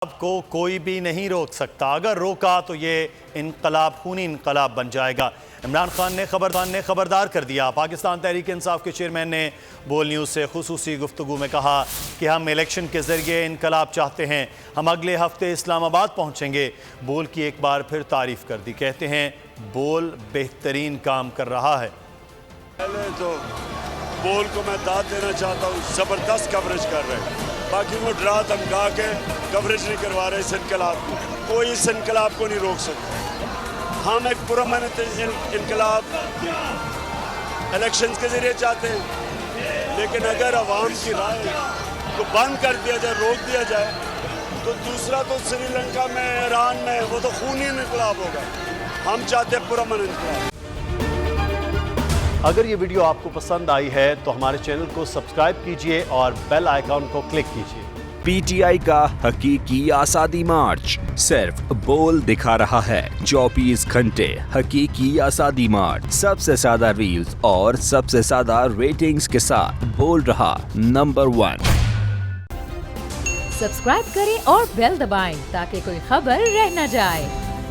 انقلاب کو کوئی بھی نہیں روک سکتا، اگر روکا تو یہ انقلاب خونی انقلاب بن جائے گا۔ عمران خان نے خبردار کر دیا۔ پاکستان تحریک انصاف کے چیئرمین نے بول نیوز سے خصوصی گفتگو میں کہا کہ ہم الیکشن کے ذریعے انقلاب چاہتے ہیں، ہم اگلے ہفتے اسلام آباد پہنچیں گے۔ بول کی ایک بار پھر تعریف کر دی، کہتے ہیں بول بہترین کام کر رہا ہے۔ پہلے تو بول کو میں داد دینا چاہتا ہوں، زبردست کوریج کر رہے ہیں، باقی وہ ڈرا دھمکا کے کوریج نہیں کروا رہے اس انقلاب کو، کوئی اس انقلاب کو نہیں روک سکتا۔ ہم ایک پرامن انقلاب الیکشنز کے ذریعے چاہتے ہیں، لیکن اگر عوام کی رائے کو بند کر دیا جائے، روک دیا جائے، تو دوسرا تو سری لنکا میں، ایران میں، وہ تو خونی انقلاب ہوگا۔ ہم چاہتے ہیں پرامن انقلاب۔ اگر یہ ویڈیو آپ کو پسند آئی ہے تو ہمارے چینل کو سبسکرائب کیجئے اور بیل آئیکن کو کلک کیجئے۔ پی ٹی آئی کا حقیقی آزادی مارچ صرف بول دکھا رہا ہے۔ 24 گھنٹے حقیقی آزادی مارچ، سب سے زیادہ ریلز اور سب سے زیادہ ریٹنگز کے ساتھ بول رہا نمبر 1۔ سبسکرائب کریں اور بیل دبائیں تاکہ کوئی خبر رہ نہ جائے۔